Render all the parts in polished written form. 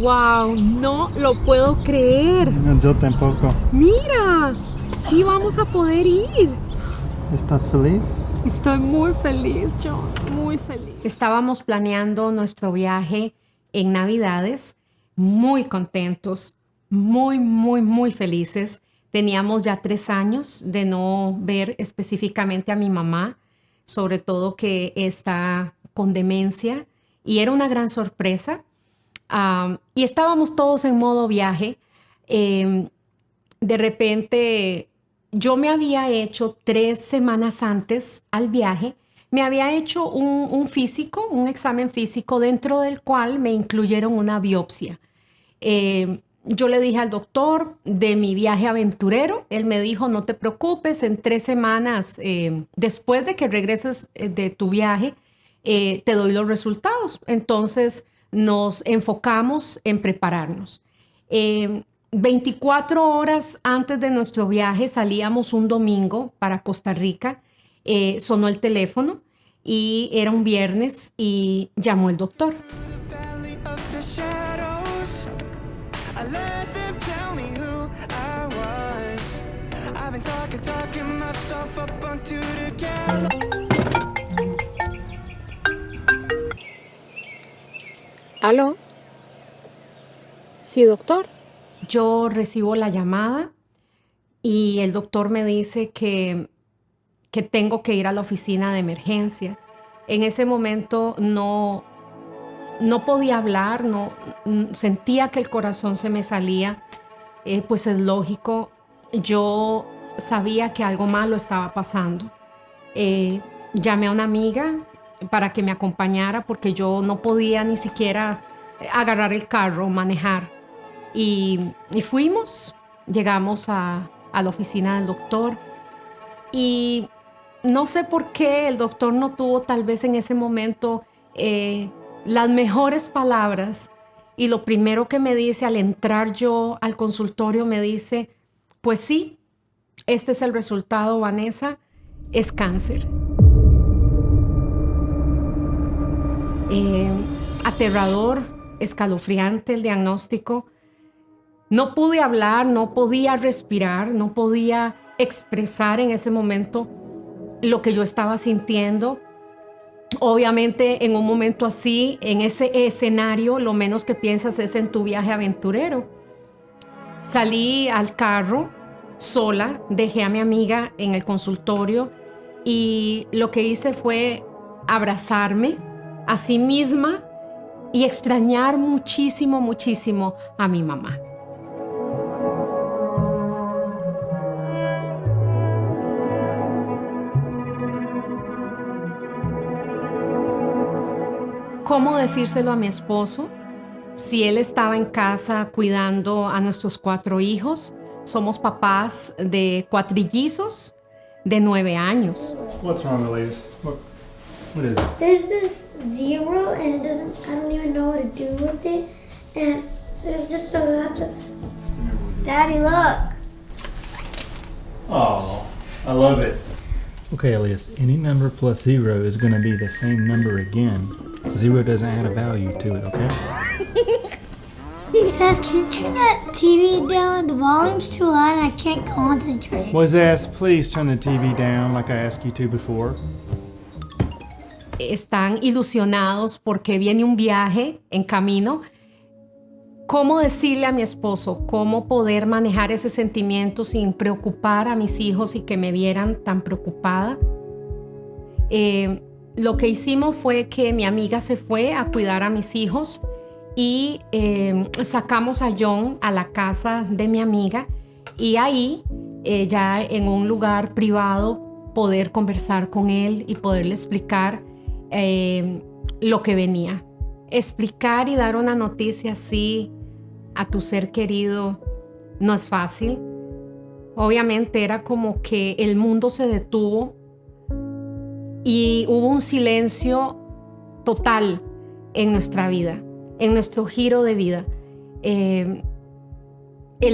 ¡Wow! No lo puedo creer. No, yo tampoco. ¡Mira! Sí vamos a poder ir. ¿Estás feliz? Estoy muy feliz, John, muy feliz. Estábamos planeando nuestro viaje en Navidades, muy contentos, muy felices. Teníamos ya 3 años de no ver específicamente a mi mamá, sobre todo que está con demencia, y era una gran sorpresa. Y estábamos todos en modo viaje. De repente, yo me había hecho 3 semanas antes al viaje, me había hecho un examen físico dentro del cual me incluyeron una biopsia. Yo le dije al doctor de mi viaje aventurero, él me dijo, no te preocupes, en 3 semanas después de que regreses de tu viaje, te doy los resultados. Entonces nos enfocamos en prepararnos. 24 horas antes de nuestro viaje salíamos un domingo para Costa Rica, sonó el teléfono y era un viernes y llamó el doctor. ¿Aló? Sí, doctor. Yo recibo la llamada y el doctor me dice que tengo que ir a la oficina de emergencia. En ese momento no podía hablar, sentía que el corazón se me salía. Pues es lógico, yo sabía que algo malo estaba pasando. Llamé a una amiga para que me acompañara porque yo no podía ni siquiera agarrar el carro, manejar. Y fuimos, llegamos a la oficina del doctor y no sé por qué el doctor no tuvo tal vez en ese momento las mejores palabras. Y lo primero que me dice al entrar yo al consultorio me dice, pues sí, este es el resultado, Vanessa, es cáncer. Aterrador, escalofriante el diagnóstico. No pude hablar, no podía respirar, no podía expresar en ese momento lo que yo estaba sintiendo. Obviamente, en un momento así, en ese escenario, lo menos que piensas es en tu viaje aventurero. Salí al carro sola, dejé a mi amiga en el consultorio y lo que hice fue abrazarme a sí misma y extrañar muchísimo a mi mamá. ¿Cómo decírselo a mi esposo? Si él estaba en casa cuidando a nuestros 4 hijos, somos papás de cuatrillizos de 9 años. What's wrong, Elias? What is it? There's this zero and I don't even know what to do with it. And there's just a lot of... Daddy, look. Oh, I love it. Okay, Elias, any number plus 0 is going to be the same number again. 0 doesn't add a value to it, okay? He says, can you turn that TV down? The volume's too loud and I can't concentrate. Moises, please turn the TV down like I asked you to before. Están ilusionados porque viene un viaje en camino. ¿Cómo decirle a mi esposo? ¿Cómo poder manejar ese sentimiento sin preocupar a mis hijos y que me vieran tan preocupada? Lo que hicimos fue que mi amiga se fue a cuidar a mis hijos y sacamos a John a la casa de mi amiga y ahí, ya en un lugar privado, poder conversar con él y poderle explicar lo que venía. Explicar y dar una noticia así a tu ser querido no es fácil. Obviamente era como que el mundo se detuvo y hubo un silencio total en nuestra vida, en nuestro giro de vida. El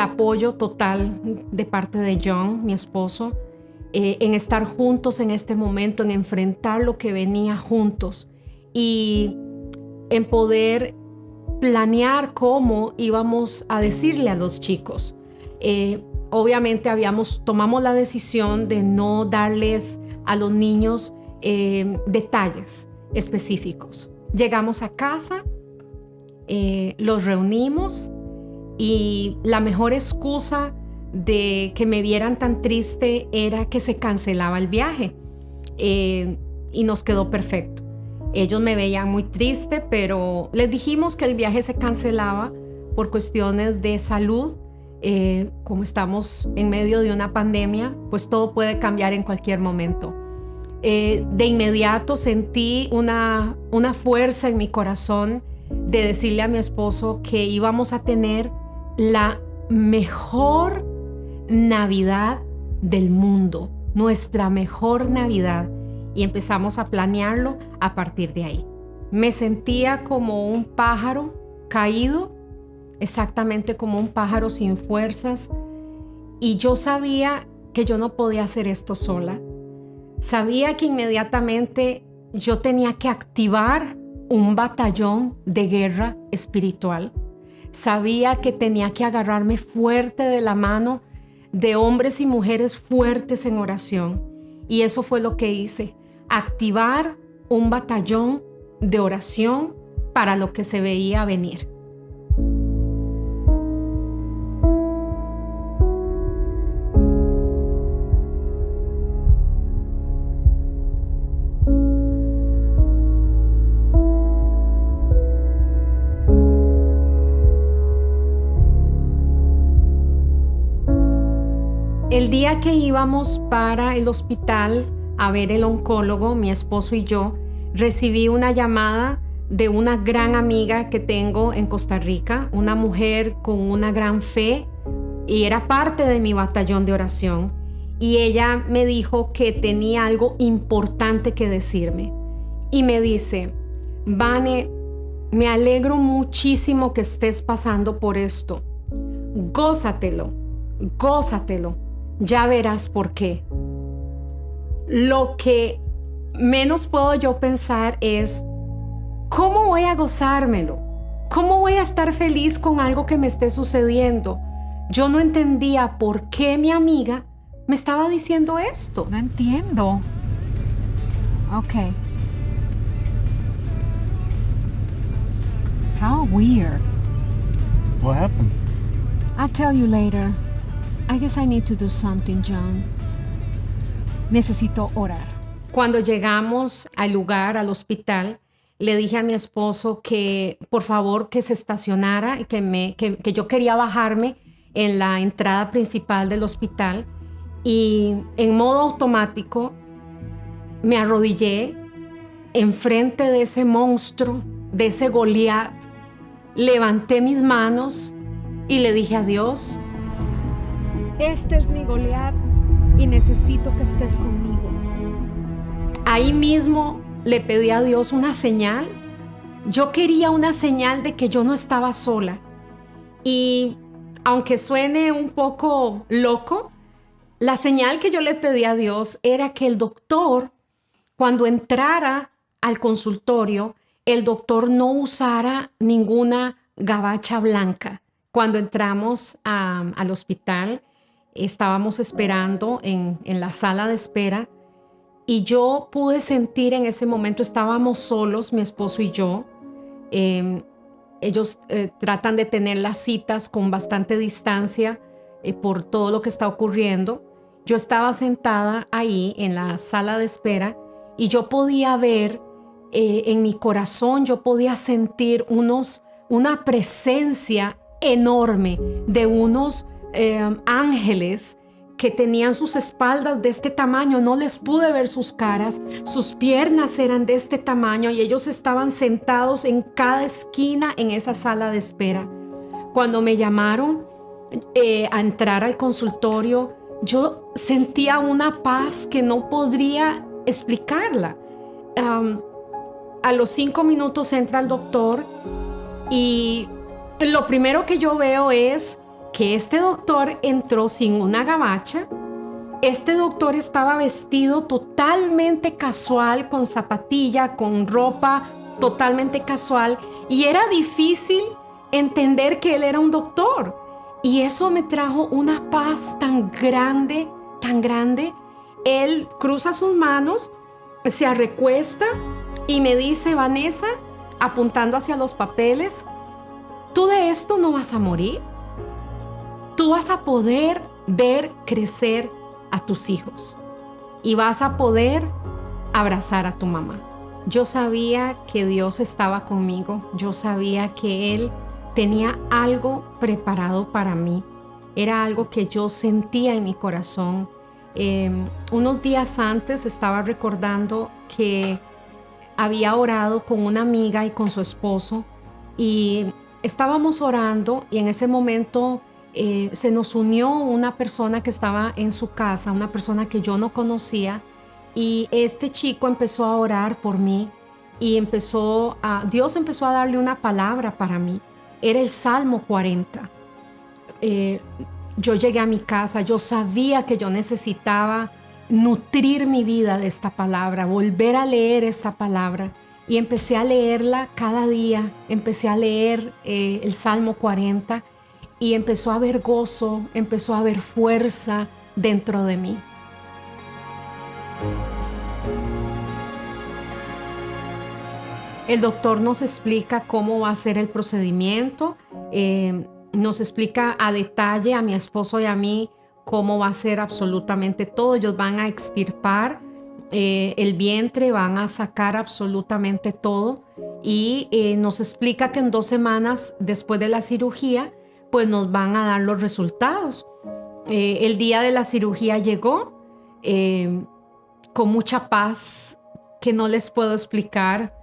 apoyo total de parte de John, mi esposo, en estar juntos en este momento, en enfrentar lo que venía juntos y en poder planear cómo íbamos a decirle a los chicos. Obviamente tomamos la decisión de no darles a los niños detalles específicos. Llegamos a casa, los reunimos y la mejor excusa de que me vieran tan triste era que se cancelaba el viaje, y nos quedó perfecto. Ellos me veían muy triste, pero les dijimos que el viaje se cancelaba por cuestiones de salud. Como estamos en medio de una pandemia, pues todo puede cambiar en cualquier momento. De inmediato sentí una fuerza en mi corazón de decirle a mi esposo que íbamos a tener la mejor Navidad del mundo, nuestra mejor Navidad, y empezamos a planearlo a partir de ahí. Me sentía como un pájaro caído, exactamente como un pájaro sin fuerzas, y yo sabía que yo no podía hacer esto sola. Sabía que inmediatamente yo tenía que activar un batallón de guerra espiritual. Sabía que tenía que agarrarme fuerte de la mano de hombres y mujeres fuertes en oración. Y eso fue lo que hice, activar un batallón de oración para lo que se veía venir. El día que íbamos para el hospital a ver el oncólogo, mi esposo y yo, recibí una llamada de una gran amiga que tengo en Costa Rica, una mujer con una gran fe, y era parte de mi batallón de oración. Y ella me dijo que tenía algo importante que decirme. Y me dice: Vane, me alegro muchísimo que estés pasando por esto. Gózatelo, gózatelo. Ya verás por qué. Lo que menos puedo yo pensar es: ¿cómo voy a gozármelo? ¿Cómo voy a estar feliz con algo que me esté sucediendo? Yo no entendía por qué mi amiga me estaba diciendo esto. No entiendo. Okay. How weird. What happened? I'll tell you later. I guess I need to do something, John. Necesito orar. Cuando llegamos al lugar, al hospital, le dije a mi esposo que por favor que se estacionara y que yo quería bajarme en la entrada principal del hospital, y en modo automático me arrodillé enfrente de ese monstruo, de ese Goliat. Levanté mis manos y le dije a Dios: este es mi Goliat y necesito que estés conmigo. Ahí mismo le pedí a Dios una señal. Yo quería una señal de que yo no estaba sola. Y aunque suene un poco loco, la señal que yo le pedí a Dios era que el doctor, cuando entrara al consultorio, el doctor no usara ninguna gabacha blanca. Cuando entramos al hospital, estábamos esperando en la sala de espera, y yo pude sentir en ese momento, estábamos solos, mi esposo y yo. Ellos tratan de tener las citas con bastante distancia por todo lo que está ocurriendo. Yo estaba sentada ahí en la sala de espera y yo podía ver en mi corazón, yo podía sentir una presencia enorme de unos ángeles que tenían sus espaldas de este tamaño. No les pude ver sus caras, sus piernas eran de este tamaño y ellos estaban sentados en cada esquina en esa sala de espera. Cuando me llamaron a entrar al consultorio, yo sentía una paz que no podría explicarla. A los 5 minutos entra el doctor y lo primero que yo veo es que este doctor entró sin una gabacha. Este doctor estaba vestido totalmente casual, con zapatilla, con ropa totalmente casual, y era difícil entender que él era un doctor. Y eso me trajo una paz tan grande, tan grande. Él cruza sus manos, se recuesta y me dice: Vanessa, apuntando hacia los papeles, tú de esto no vas a morir. Tú vas a poder ver crecer a tus hijos y vas a poder abrazar a tu mamá. Yo sabía que Dios estaba conmigo. Yo sabía que Él tenía algo preparado para mí. Era algo que yo sentía en mi corazón. Unos días antes estaba recordando que había orado con una amiga y con su esposo, y estábamos orando, y en ese momento se nos unió una persona que estaba en su casa, una persona que yo no conocía, y este chico empezó a orar por mí y Dios empezó a darle una palabra para mí. Era el Salmo 40. Yo llegué a mi casa, yo sabía que yo necesitaba nutrir mi vida de esta palabra, volver a leer esta palabra, y empecé a leerla cada día. Empecé a leer el Salmo 40 y empezó a haber gozo, empezó a haber fuerza dentro de mí. El doctor nos explica cómo va a ser el procedimiento, nos explica a detalle a mi esposo y a mí cómo va a ser absolutamente todo. Ellos van a extirpar el vientre, van a sacar absolutamente todo, y nos explica que en 2 semanas después de la cirugía, pues nos van a dar los resultados. El día de la cirugía llegó con mucha paz que no les puedo explicar.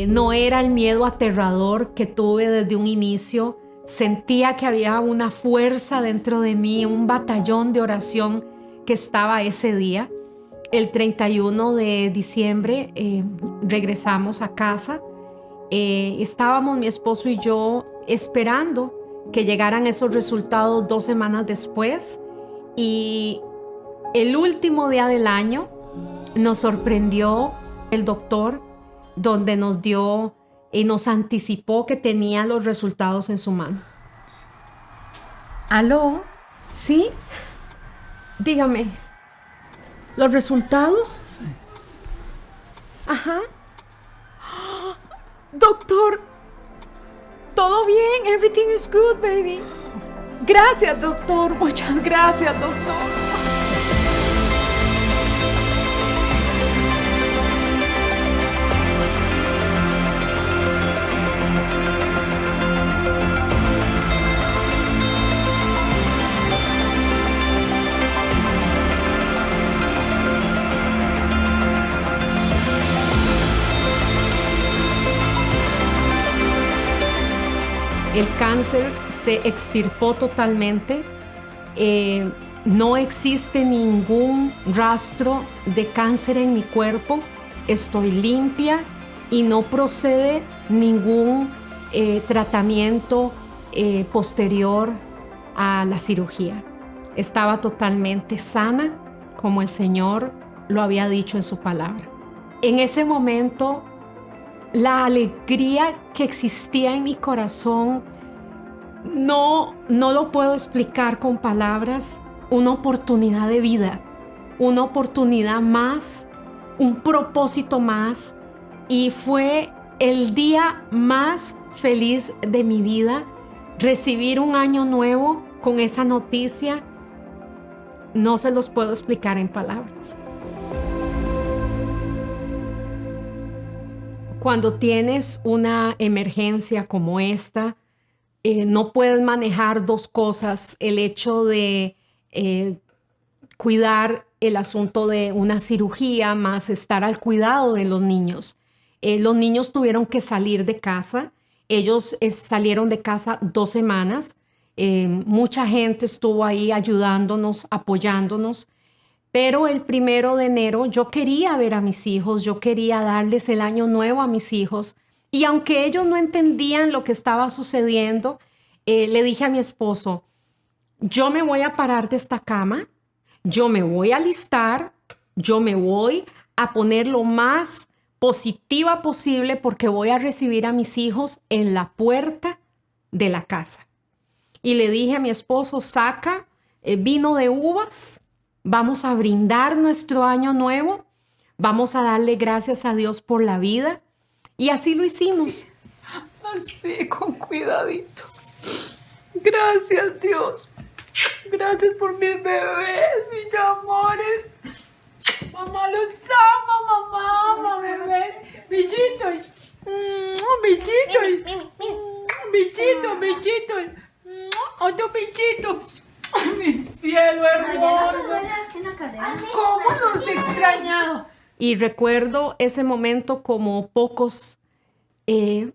No era el miedo aterrador que tuve desde un inicio. Sentía que había una fuerza dentro de mí, un batallón de oración que estaba ese día. El 31 de diciembre regresamos a casa. Estábamos mi esposo y yo esperando que llegaran esos resultados 2 semanas después, y el último día del año nos sorprendió el doctor, donde nos dio y nos anticipó que tenía los resultados en su mano. ¿Aló? ¿Sí? Dígame. ¿Los resultados? Sí. Ajá. Doctor, ¿todo bien? Everything is good, baby. Gracias, doctor. Muchas gracias, doctor. El cáncer se extirpó totalmente. No existe ningún rastro de cáncer en mi cuerpo. Estoy limpia y no procede ningún tratamiento posterior a la cirugía. Estaba totalmente sana, como el Señor lo había dicho en su palabra. En ese momento, la alegría que existía en mi corazón no lo puedo explicar con palabras. Una oportunidad de vida, una oportunidad más, un propósito más, y fue el día más feliz de mi vida. Recibir un año nuevo con esa noticia, no se los puedo explicar en palabras. Cuando tienes una emergencia como esta, no puedes manejar 2 cosas. El hecho de cuidar el asunto de una cirugía, más estar al cuidado de los niños. Los niños tuvieron que salir de casa. Ellos salieron de casa 2 semanas. Mucha gente estuvo ahí ayudándonos, apoyándonos. Pero el 1 de enero yo quería ver a mis hijos, yo quería darles el año nuevo a mis hijos. Y aunque ellos no entendían lo que estaba sucediendo, le dije a mi esposo: yo me voy a parar de esta cama, yo me voy a alistar, yo me voy a poner lo más positiva posible porque voy a recibir a mis hijos en la puerta de la casa. Y le dije a mi esposo, saca vino de uvas, vamos a brindar nuestro año nuevo, vamos a darle gracias a Dios por la vida. Y así lo hicimos. Así, con cuidadito. Gracias, Dios. Gracias por mis bebés, mis amores. Mamá los ama, mamá, bebés. Billitos. Billitos. Billitos. Otro billito. Mi cielo hermoso. ¿Cómo los he extrañado? Y recuerdo ese momento como pocos, el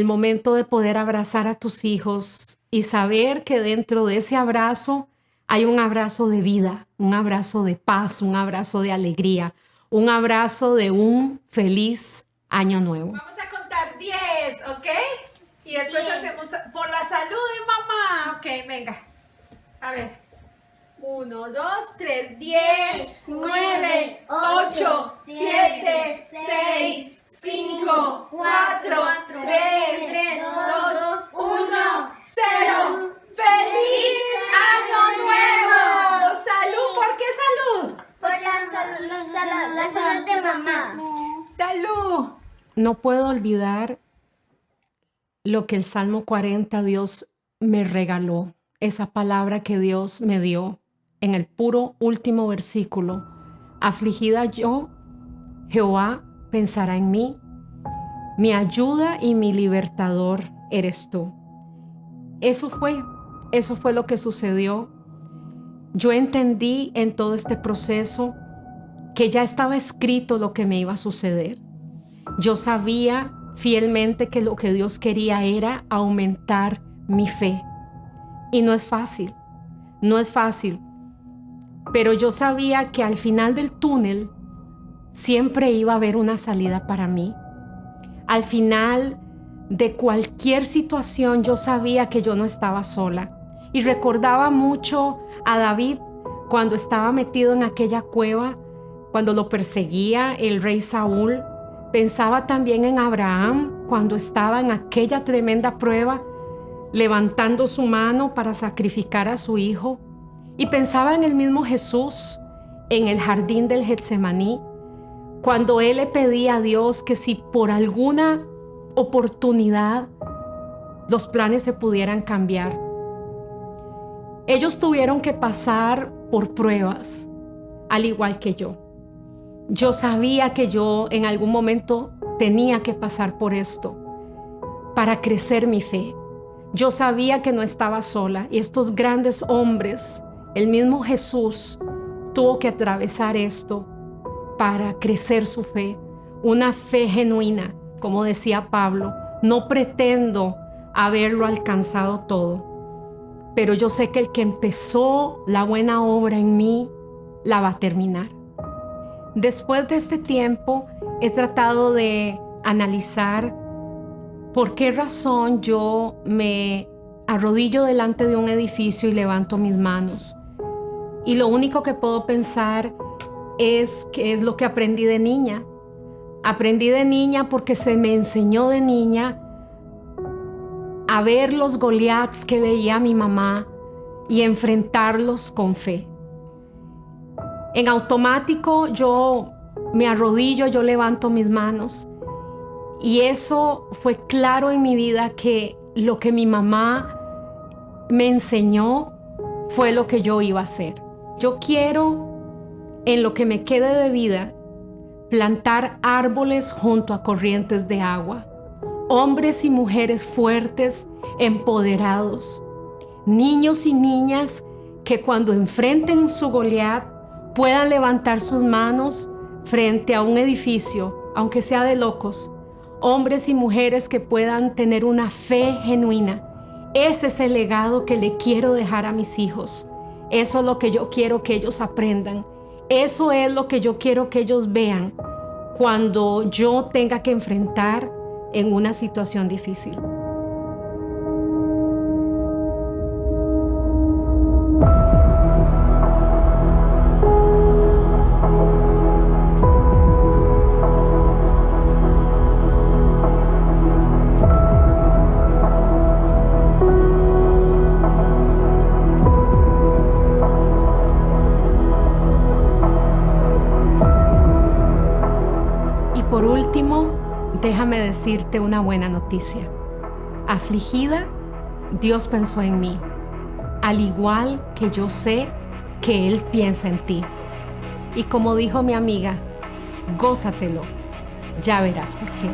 momento de poder abrazar a tus hijos y saber que dentro de ese abrazo hay un abrazo de vida, un abrazo de paz, un abrazo de alegría, un abrazo de un feliz año nuevo. Vamos a contar 10, ¿ok? Y después hacemos por la salud de mamá. Ok, venga. A ver. 1, 2, 3, 10, 9, 8, 7, 6, 5, 4, 3, 2, 1, 0. ¡Feliz Año Nuevo! ¡Salud! ¿Por qué salud? Por la salud de mamá. ¡Salud! No puedo olvidar lo que el Salmo 40 Dios me regaló. Esa palabra que Dios me dio en el puro último versículo. Afligida yo, Jehová pensará en mí. Mi ayuda y mi libertador eres tú. Eso fue lo que sucedió. Yo entendí en todo este proceso que ya estaba escrito lo que me iba a suceder. Yo sabía fielmente que lo que Dios quería era aumentar mi fe. Y no es fácil, pero yo sabía que al final del túnel siempre iba a haber una salida para mí. Al final de cualquier situación yo sabía que yo no estaba sola. Y recordaba mucho a David cuando estaba metido en aquella cueva, cuando lo perseguía el rey Saúl. Pensaba también en Abraham cuando estaba en aquella tremenda prueba, levantando su mano para sacrificar a su hijo. Y pensaba en el mismo Jesús en el jardín del Getsemaní, cuando él le pedía a Dios que si por alguna oportunidad los planes se pudieran cambiar. Ellos tuvieron que pasar por pruebas, al igual que yo. Yo sabía que yo en algún momento tenía que pasar por esto para crecer mi fe. Yo sabía que no estaba sola y estos grandes hombres, el mismo Jesús, tuvo que atravesar esto para crecer su fe. Una fe genuina, como decía Pablo. No pretendo haberlo alcanzado todo, pero yo sé que el que empezó la buena obra en mí, la va a terminar. Después de este tiempo, he tratado de analizar por qué razón yo me arrodillo delante de un edificio y levanto mis manos. Y lo único que puedo pensar es que es lo que aprendí de niña. Aprendí de niña porque se me enseñó de niña a ver los Goliaths que veía mi mamá y enfrentarlos con fe. En automático yo me arrodillo, yo levanto mis manos. Y eso fue claro en mi vida, que lo que mi mamá me enseñó fue lo que yo iba a hacer. Yo quiero, en lo que me quede de vida, plantar árboles junto a corrientes de agua. Hombres y mujeres fuertes, empoderados. Niños y niñas que cuando enfrenten su Goliat puedan levantar sus manos frente a un edificio, aunque sea de locos. Hombres y mujeres que puedan tener una fe genuina. Ese es el legado que le quiero dejar a mis hijos. Eso es lo que yo quiero que ellos aprendan. Eso es lo que yo quiero que ellos vean cuando yo tenga que enfrentar en una situación difícil. por último, déjame decirte una buena noticia. Afligida, Dios pensó en mí, al igual que yo sé que Él piensa en ti. Y como dijo mi amiga, gózatelo, ya verás por qué.